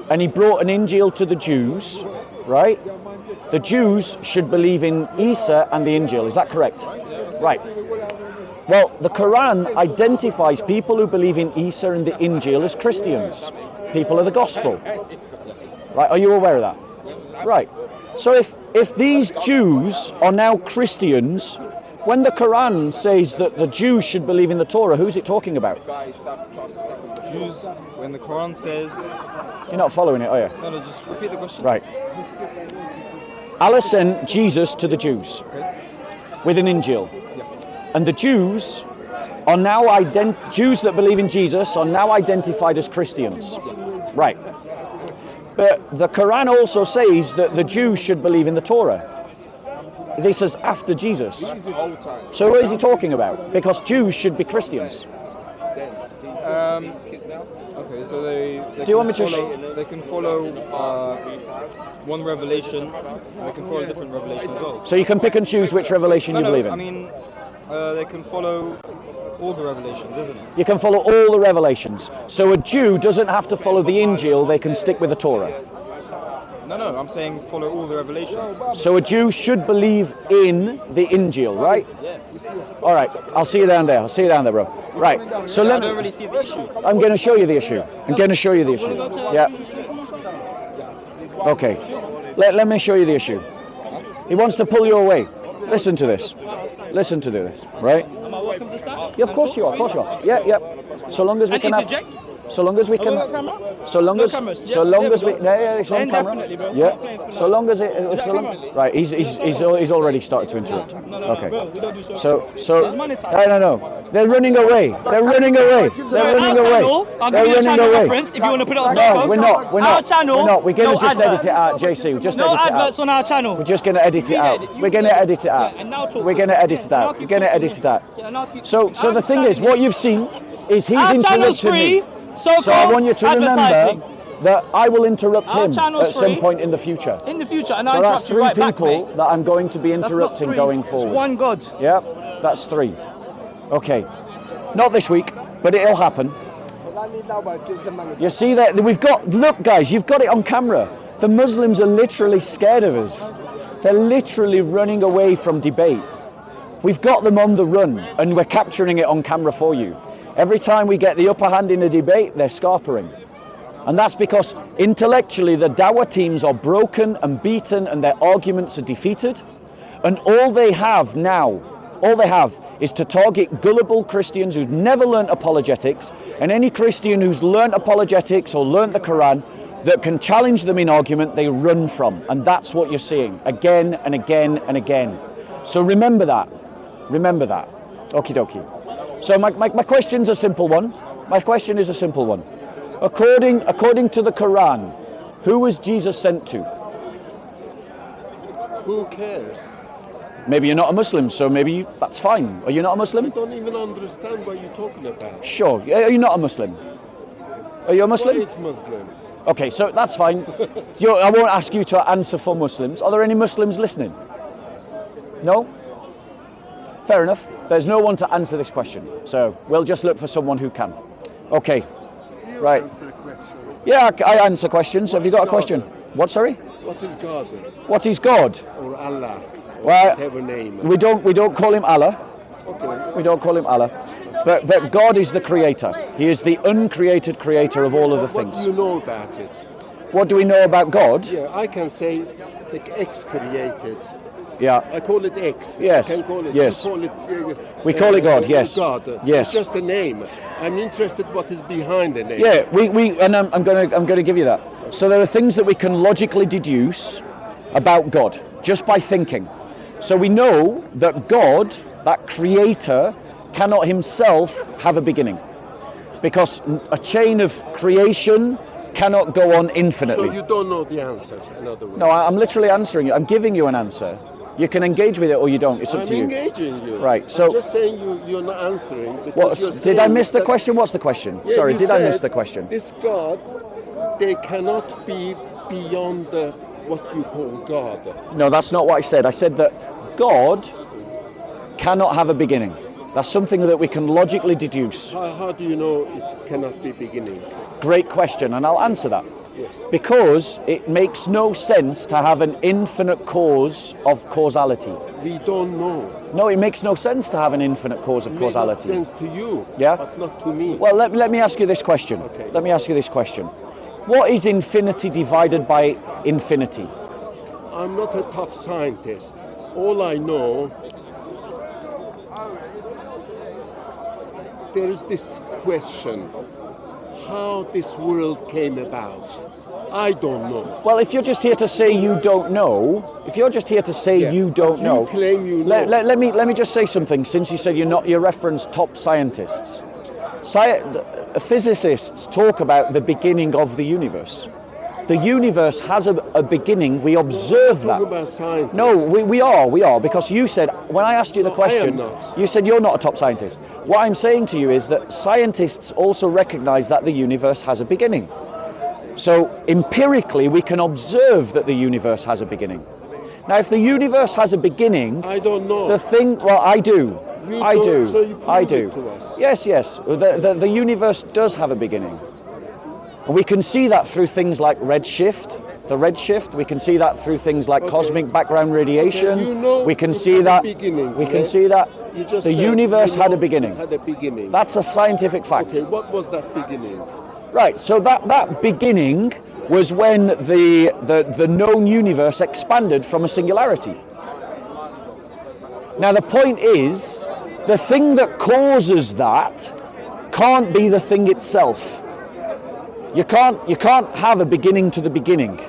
and he brought an Injil to the Jews, right? The Jews should believe in Isa and the Injil. Is that correct? Right. Well, the Quran identifies people who believe in Isa and the Injil as Christians, people of the gospel. Right? Are you aware of that? Right. So if these Jews are now Christians, when the Quran says that the Jews should believe in the Torah, who's it talking about? Jews, when the Quran says... You're not following it, are you? No, just repeat the question. Right. Allah sent Jesus to the Jews with an Injil. And the Jews are now Jews that believe in Jesus are now identified as Christians. Right. But the Quran also says that the Jews should believe in the Torah. This is after Jesus. So what is he talking about? Because Jews should be Christians. Okay, so they Do you want me to they can follow one revelation, they can follow a different revelation as well. So you can pick and choose which revelation you believe in? I mean, they can follow all the revelations, isn't it? You can follow all the revelations. So a Jew doesn't have to follow the Injil, they can stick with the Torah. No, I'm saying follow all the revelations. So a Jew should believe in the Injil, right? Yes. All right, I'll see you down there. I'll see you down there, bro. Right. So I don't really see the issue. I'm going to show you the issue. Yeah. Okay. Let me show you the issue. He wants to pull you away. Listen to this, right? Am I welcome to start? Yeah, of course you are. Yeah. So long as we can interject? So long as we can. So long as we. Yeah, it's on camera. Yeah. So long as right. He's already started to interrupt. Okay. So. No. They're running away. I'll give you a channel reference if you want to put it on SOCO. No, we're not. Our channel. We're not. We're going to just edit it out, JC. We're just no edit it out. adverts on our channel. We're just going to edit it out. We're going to edit it out. We're going to edit it out. We're going to edit it out. So the thing is, what you've seen is he's interrupted me. So I want you to remember that I will interrupt him at some point in the future. In the future, and so I'll that's interrupt you three right people back, mate. that I'm going to be interrupting going forward. It's one God. Yep, that's 3. Okay, not this week, but it'll happen. You see that we've got. Look, guys, you've got it on camera. The Muslims are literally scared of us. They're literally running away from debate. We've got them on the run, and we're capturing it on camera for you. Every time we get the upper hand in a debate, they're scarpering. And that's because intellectually the Dawah teams are broken and beaten and their arguments are defeated. And all they have is to target gullible Christians who've never learnt apologetics, and any Christian who's learnt apologetics or learnt the Quran that can challenge them in argument, they run from. And that's what you're seeing again and again and again. So remember that. Okie dokie. So my question's a simple one. My question is a simple one. According to the Quran, who was Jesus sent to? Who cares? Maybe you're not a Muslim, so that's fine. Are you not a Muslim? I don't even understand what you're talking about. Sure. Are you not a Muslim? Are you a Muslim? What is Muslim? Okay, so that's fine. I won't ask you to answer for Muslims. Are there any Muslims listening? No? Fair enough. There's no one to answer this question, so we'll just look for someone who can. Okay, right. Answer questions. Yeah, I answer questions. Have you got a question? What, sorry? What is God? What is God? Or Allah? Or Well, whatever name. we don't call him Allah. Okay. We don't call him Allah. But God is the creator. He is the uncreated creator of all of the things. What do you know about it? What do we know about God? Yeah, I can say the X created. Yeah. I call it X. Yes. I can call it. Yes. You call it, We call it God, yes. God. Yes. It's just a name. I'm interested what is behind the name. Yeah, I'm going to give you that. So there are things that we can logically deduce about God just by thinking. So we know that God, that creator, cannot himself have a beginning, because a chain of creation cannot go on infinitely. So you don't know the answer, in other words. No, I'm literally answering you. I'm giving you an answer. You can engage with it or you don't. It's up to you. I'm engaging you. Right. So I'm just saying you're not answering. Because did I miss the question? What's the question? Yeah, Sorry, did I miss said the question? This God, they cannot be beyond what you call God. No, that's not what I said. I said that God cannot have a beginning. That's something that we can logically deduce. How do you know it cannot be beginning? Great question, and I'll answer that. Because it makes no sense to have an infinite cause of causality. We don't know. No, it makes no sense to have an infinite cause of causality. It makes sense to you, Yeah? but not to me. Well, let me ask you this question. Okay. Let me ask you this question. What is infinity divided by infinity? I'm not a top scientist. All I know, there is this question, how this world came about. I don't know. Well, if you're just here to say you don't know, you don't know. You claim you know. Let me just say something. Since you said you reference top scientists. Physicists talk about the beginning of the universe. The universe has a beginning. We observe that. Talking about scientists. No, we are, because you said, when I asked you the question, I am not. you said you're not a top scientist. What I'm saying to you is that scientists also recognize that the universe has a beginning. So empirically, we can observe that the universe has a beginning. Now, if the universe has a beginning, I don't know. I do. You I don't, do. so you prove I do. it to us. Yes. The universe does have a beginning. And we can see that through things like redshift. The redshift, we can see that through things like cosmic background radiation. Okay, you know we can it see had a that. beginning, We can yeah? see that You just the said universe you had a know beginning. it had a beginning. That's a scientific fact. Okay, what was that beginning? Right. So that beginning was when the known universe expanded from a singularity. Now the point is, the thing that causes that can't be the thing itself. You can't have a beginning to the beginning.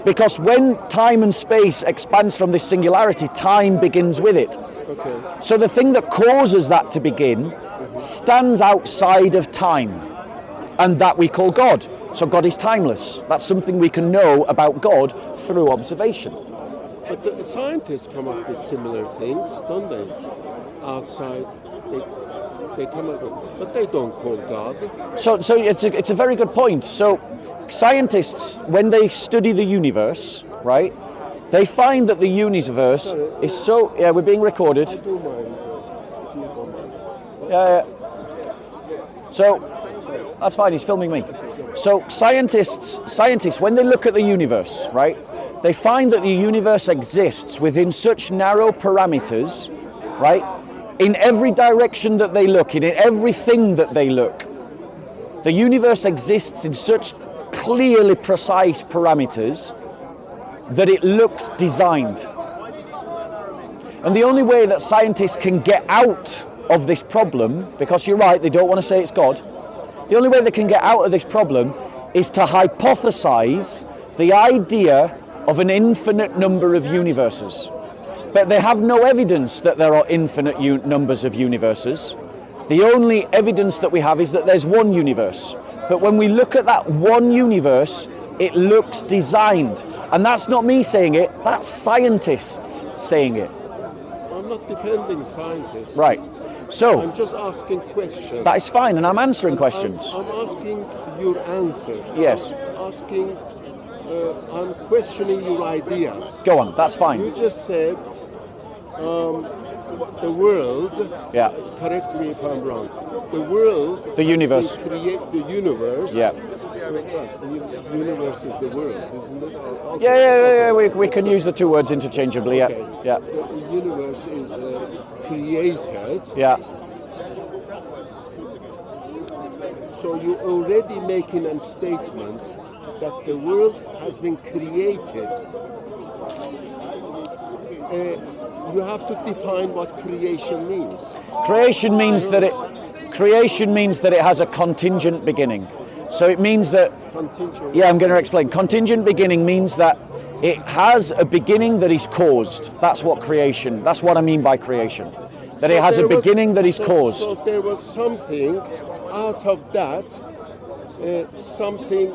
Because when time and space expands from this singularity, time begins with it. Okay. So the thing that causes that to begin stands outside of time, and that we call God. So God is timeless. That's something we can know about God through observation. But the scientists come up with similar things, don't they? Outside, they come up with, but they don't call God. So it's a very good point. So scientists, when they study the universe, right, they find that the universe is so... Yeah, we're being recorded. I do mind, if you don't mind. Yeah. So that's fine. He's filming me. So scientists, when they look at the universe, right, they find that the universe exists within such narrow parameters, right, in every direction that they look, in everything that they look. The universe exists in such clearly precise parameters that it looks designed. And the only way that scientists can get out of this problem, because you're right, they don't want to say it's God, the only way they can get out of this problem is to hypothesize the idea of an infinite number of universes. But they have no evidence that there are infinite numbers of universes. The only evidence that we have is that there's one universe. But when we look at that one universe, it looks designed. And that's not me saying it, that's scientists saying it. I'm not defending scientists. Right. So, I'm just asking questions. that is fine, and I'm answering questions. I'm asking your answer. Yes. I'm questioning your ideas. Go on, that's You fine. just said the world, Yeah. correct me if I'm wrong, the world, The universe. the universe, Yeah. the universe is the world, isn't it? Okay. Yeah, we can use the two words interchangeably, yeah. Okay. Yeah. The universe is created, Yeah. so you're already making a statement that the world has been created. You have to define what creation means. Creation means that it has a contingent beginning. So it means that, Contingent. yeah, I'm going to explain. Contingent beginning means that it has a beginning that is caused. That's what I mean by creation. That it has a beginning that is caused. So there was something out of that, something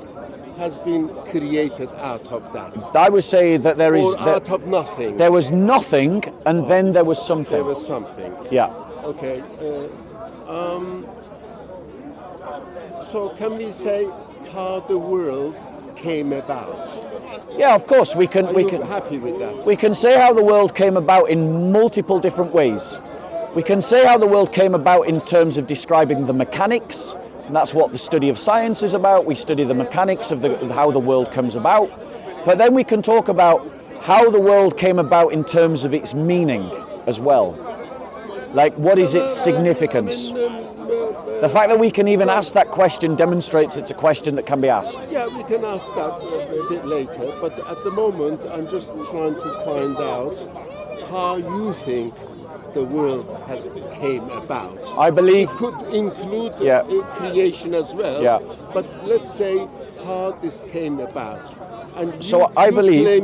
has been created out of that. I would say that there is... Or out of nothing. There was nothing, and then there was something. There was something. Yeah. Okay. So can we say how the world came about? Yeah, of course, we can... Are you happy with that? We can say how the world came about in multiple different ways. We can say how the world came about in terms of describing the mechanics. And that's what the study of science is about. We study the mechanics of how the world comes about. But then we can talk about how the world came about in terms of its meaning as well. Like, what is its significance? The fact that we can even ask that question demonstrates it's a question that can be asked. Yeah, we can ask that a bit later, but at the moment I'm just trying to find out how you think the world has came about. I believe... It could include Yeah. creation as well, Yeah. but let's say how this came about. And So I believe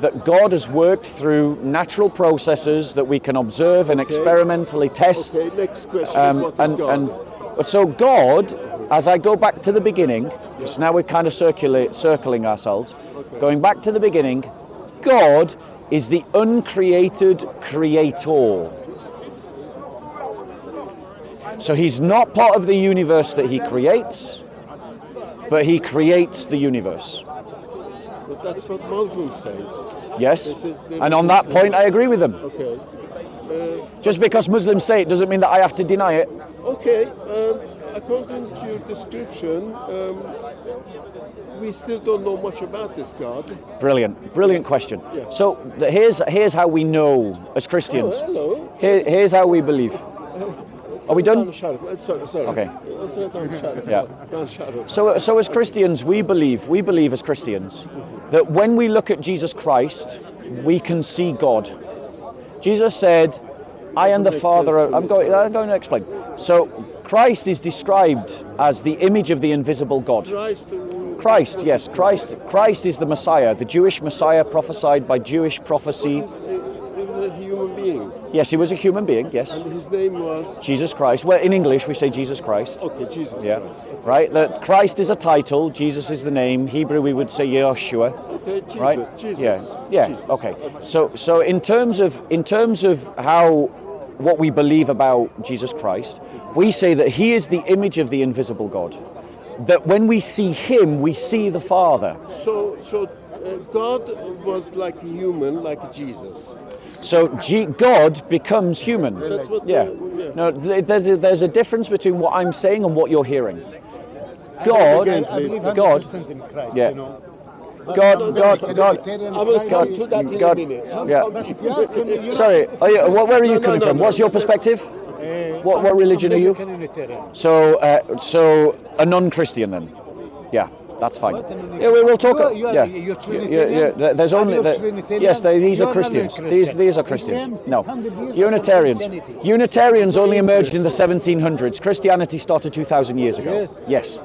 that God has worked through natural processes that we can observe and experimentally test. Okay, next question is what is God? So God, as I go back to the beginning, because now we're kind of circling ourselves, going back to the beginning, God is the uncreated creator. So he's not part of the universe that he creates, but he creates the universe. But that's what Muslim says. Yes, and on that point I agree with them. Okay. Just because Muslims say it doesn't mean that I have to deny it. Okay, according to your description, we still don't know much about this God. Brilliant question. Yeah. So here's how we know as Christians. Oh, hello. Here's how we believe. Are we done? Sorry. Okay. Yeah. So as Christians, we believe as Christians that when we look at Jesus Christ, we can see God. Jesus said, I am the Father. I'm going to explain. So Christ is described as the image of the invisible God. Christ, yes. Christ is the Messiah, the Jewish Messiah prophesied by Jewish prophecy. He was a human being. Yes, he was a human being, yes. And his name was? Jesus Christ. Well, in English we say Jesus Christ. Okay, Jesus Yeah. Christ. Okay. Right? That Christ is a title, Jesus is the name. Hebrew we would say Yeshua. Okay, Jesus. Right? Jesus. Yeah. Jesus. Okay. So in terms of how what we believe about Jesus Christ, we say that he is the image of the invisible God. That when we see him, we see the Father. So God was like a human, like Jesus. So God becomes human. That's what. Yeah. No, there's a difference between what I'm saying and what you're hearing. God. Yeah. God. I will come to that in a minute. Yeah. Sorry. Where are you coming from? What's your perspective? What religion are you? So a non-Christian then. Yeah. That's fine. Yeah, we'll talk. You're Trinitarian? Yeah. There's only yes. These are Christians. These are Christians. No, Unitarians. Unitarians only emerged in the 1700s. Christianity started 2,000 years ago. Yes.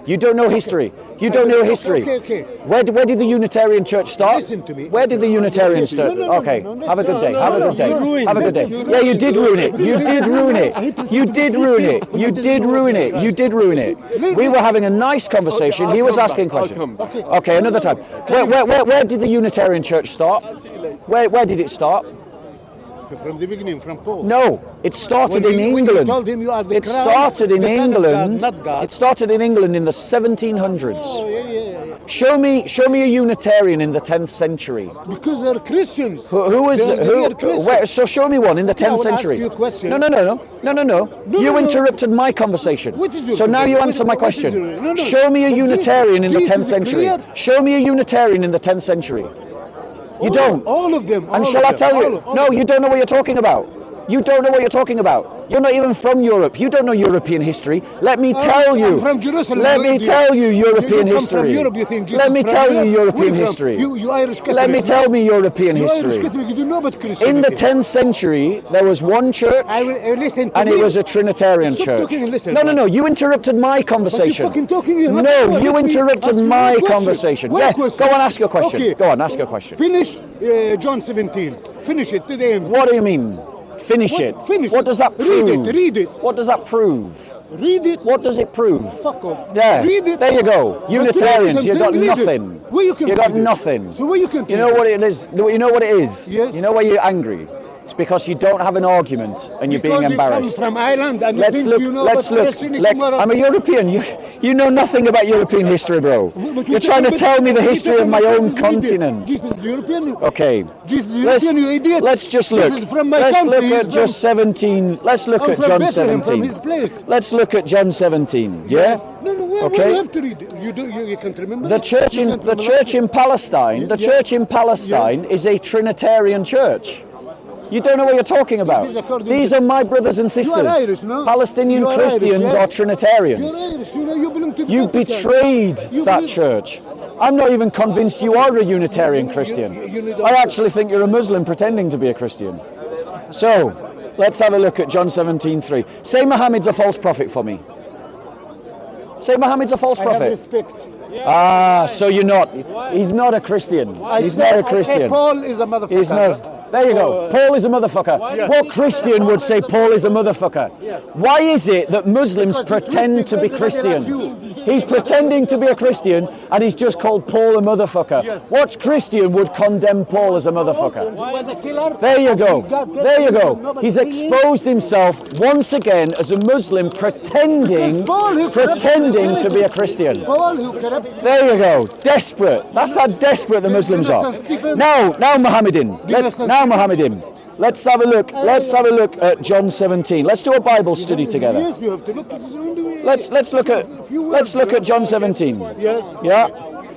You don't know history. You don't know history. Okay. Where did the Unitarian Church start? Listen to me. Where did the Unitarians start? Okay. Have a good day. Have a good day. Have a good day. Yeah, you did ruin it. You did ruin it. You did ruin it. You did ruin it. You did ruin it. We were having a nice conversation. He was asking questions. Okay, another time. Where did the Unitarian Church start? Where did it start? From the beginning, from Paul. No, it started in England. It started in England. It started in England in the 1700s. Oh, yeah. Show me a Unitarian in the 10th century. Because they're Christians. So show me one in the 10th century. Ask you a question. No. You interrupted my conversation. What is your So now question? you answer my question. Show me a Unitarian in the 10th century. Show me a Unitarian in the 10th century. You don't. All of them. And shall I tell you? No, you don't know what you're talking about. You don't know what you're talking about. You're not even from Europe. You don't know European history. Let me tell you. I'm from Jerusalem. Let me tell you European history. From Europe, you think Jesus Let me from tell you Europe? European history. You Irish Catholic. Let me tell me European You Irish history. Catholic, you don't know about Christianity. In the 10th century, there was one church, listen to and me. it was a Trinitarian Stop church. talking and listen. No. You interrupted my conversation. But you're fucking talking. No, you interrupted my conversation. Yeah, go on, ask your question. Okay. Go on, ask your question. Finish John 17. Finish it to the end. What do you mean? Finish it. Finish What it. does that prove? Read it. What does that prove? Read it. What does it prove? Fuck off. There. Read it. There you go. Unitarians, you got nothing. Where you can You got read it? nothing. So where you can You know what it is? You know what it is? Yes. You know why you're angry? It's because you don't have an argument and you're being embarrassed. Because you come from Ireland and Let's you think look. you know Let's about look. Palestinian Let- tomorrow. I'm a European. You know nothing about European history, bro. You're trying to tell me the history of my own continent. Jesus is European. Okay. Jesus is European, you idiot. Let's just look. Jesus is from my Let's country. look at He's just from- 17. Let's look I'm at from John Bethlehem, from 17. his place. Let's look at John 17. Yeah. No, why Okay. you have to read it? You can't remember. The it? church You in can't the remember church it? in Palestine. The Yeah. church in Palestine is a Trinitarian church. You don't know what you're talking about. is according These to- are my brothers and sisters. You are Irish, no? Palestinian You are Irish, Christians yes? are Trinitarians. You're Irish, you know, you belong to the You Vatican. betrayed You that believe- church. I'm not even convinced you are a Unitarian Christian. you need I actually think you're a Muslim pretending to be a Christian. So, let's have a look at John 17:3. Say Muhammad's a false prophet for me. Say Muhammad's a false I have prophet. respect. Ah, so you're not. He's not a Christian. He's not a I say Christian. Paul is a motherfucker. He's not. There you go. Paul is a motherfucker. What Christian would say Paul is a motherfucker? Why is it that Muslims Because he's pretend to be twisted, like Christians? He's pretending to be a Christian and he's just called Paul a motherfucker. What Christian would condemn Paul as a motherfucker? He was a killer. There you go. God There you go. nobody He's killing him. exposed himself once again as a Muslim pretending Because Paul, who corrupted to be a Christian. Paul who corrupted. There you go. Desperate. That's how desperate the Muslims are. understand, Stephen? Now Muhammadan. understand, Now Stephen? Muhammadan. Let's have a look. Let's have a look at John 17. Let's do a Bible study together. Yes, you have to look at this only way. Let's look at John 17. Yes. Yeah.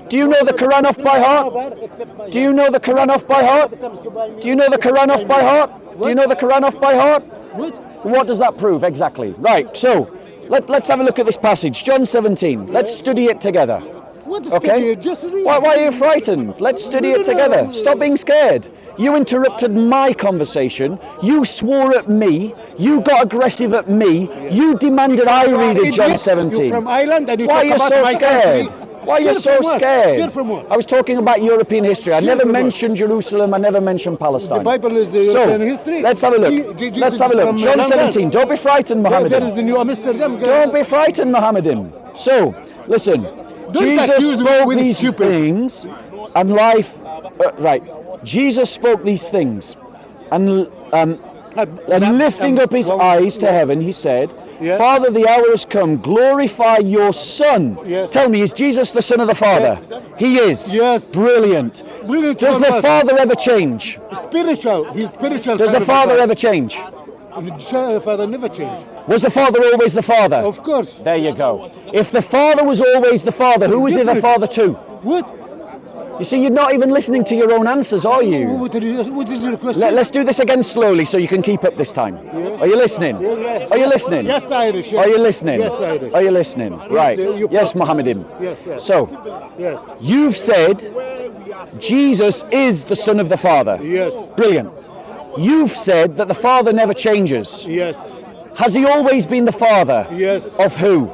Do you know the Quran off by heart? Do you know the Quran off by heart? Do you know the Quran off by heart? Do you know the Quran off by heart? What? What does that prove exactly? Right. So let's have a look at this passage, John 17. Let's study it together. What is Okay. study? Just read. Why are you frightened? Let's study it together. Stop being scared. You interrupted my conversation. You swore at me. You got aggressive at me. You demanded I read it, John Idiot. 17. You're from Ireland and you Why are talk you about so my scared? country. Why are you so Scared from what? scared? Scared from what? I was talking about European history. I Scared never from what? mentioned Jerusalem. I never mentioned Palestine. The Bible is So, European history. let's have a look. Jesus Let's have a is look. from John London. 17. Don't be frightened, There Muhammadan. is the new Amsterdam. Don't be frightened, Muhammadan. So, listen. Don't accuse Jesus me spoke with these stupid. things, and life. Right. Jesus spoke these things, and lifting up his eyes to heaven, he said, Yeah. "Father, the hour has come. Glorify your Son." Yes. Tell me, is Jesus the Son of the Father? Yes. He is. Yes. Brilliant. Brilliant Does one, the but- Father ever change? Spiritual. He's spiritual. Does the Father ever change? The Father never changed. Was the Father always the Father? Of course. There you go. If the Father was always the Father, who was he the Father to? What? You see, you're not even listening to your own answers, are you? What is your question? Let's do this again slowly so you can keep up this time. Are you listening? Are you listening? Yes, Irish. Yes. Are you listening? Yes, Irish. Are you listening? Right. you- Yes, Muhammadan. Yes, yes. So, Yes. you've said Jesus is the Son of the Father. Yes. Brilliant. You've said that the Father never changes. Yes. Has he always been the Father? Yes. Of who?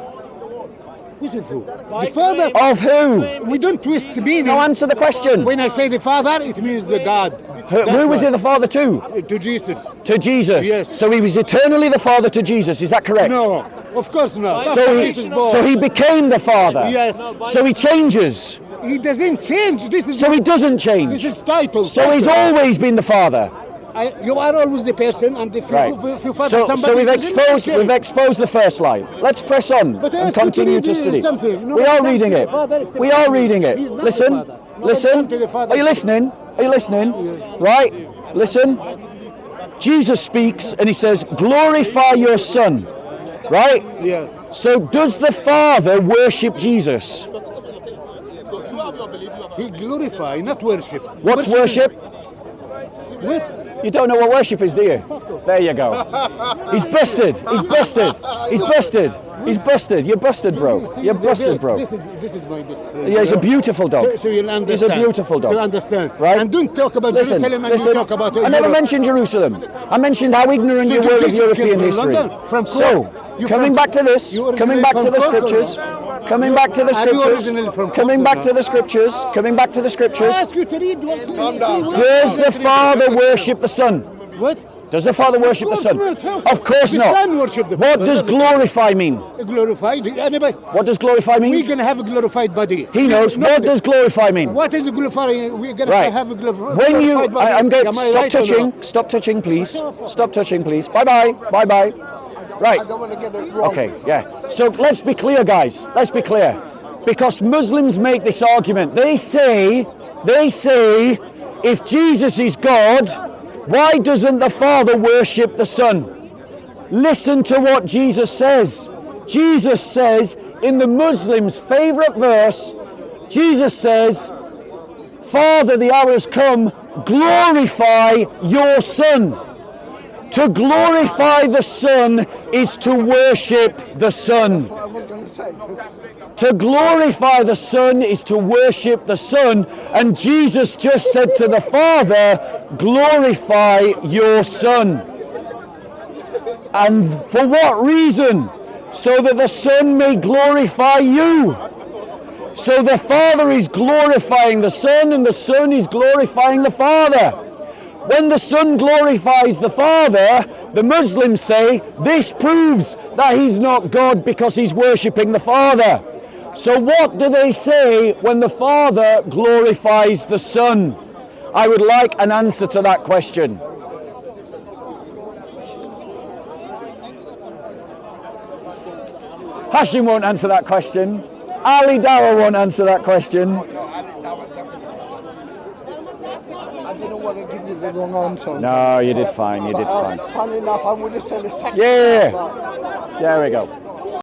What is who? The Father. Of who? We don't twist the meaning. Now answer the question. When I say the Father, it means the God. Who was he the Father to? To Jesus. To Jesus. Yes. So he was eternally the Father to Jesus. Is that correct? No, of course not. So he became the Father. Yes. So he changes. He doesn't change. This is So he doesn't this change. is title. So he's always been the Father. You are always the person, and if Right. you father So somebody, we've it doesn't exposed change. the first lie. Let's press on But I and ask you to continue read to study. something. No, We are that's reading the it. Father, it's the We are Father. reading it. He's not Listen. the Father. No, Listen. come to the Father. Are you listening? Are you listening? Right. Listen. Jesus speaks and he says, "Glorify your Son." Right? Yeah. So does the Father worship Jesus? He glorify, not worship. What's worship? What? You don't know what worship is, do you? There you go. He's busted. He's busted. He's busted. He's busted. You're busted, bro. You're busted, bro. This is my best. Yeah, he's a beautiful dog. So you'll understand. He's a beautiful dog. So understand. Right? And don't talk about Listen, Jerusalem and listen. don't talk about I never Europe. mentioned Jerusalem. I mentioned how ignorant So you were of Jesus came European from history. London, from So, Cork. You coming from- back to this, you coming originally back to from the Cork or scriptures, not? coming back to the Are you scriptures, originally from coming Cork back or to not? the scriptures, coming back to the I scriptures. ask you to read one. Does the Father worship the Son? What? Does the Father worship the Son? Not. How? Of course The not. Son worship the What Father. does glorify mean? Glorified? Anybody? What does glorify mean? We're gonna have a glorified body. He knows. Not What the- does glorify mean? What is a glorified? We're gonna Right. have a glorified When you, body. I'm going. Am I Stop right or touching. not? Stop touching, please. Stop touching, please. Bye bye. Bye bye. Right. I don't want to get it wrong. Okay. Yeah. So let's be clear, guys. Let's be clear, because Muslims make this argument. They say, if Jesus is God, why doesn't the Father worship the Son? Listen to what Jesus says. Jesus says in the Muslims' favorite verse, Jesus says, Father, the hour has come, glorify your Son. To glorify the Son is to worship the Son. What I was going to say. To glorify the Son is to worship the Son. And Jesus just said to the Father, glorify your Son. And for what reason? So that the Son may glorify you. So the Father is glorifying the Son, and the Son is glorifying the Father. When the Son glorifies the Father, the Muslims say this proves that he's not God because he's worshipping the Father. So what do they say when the Father glorifies the Son? I would like an answer to that question. Hashim won't answer that question. Ali Dawah won't answer that question. I didn't want to give you the wrong answer. No, you did fine. You did fine. Funny enough, I would have said the second. Yeah. one, but- There we go.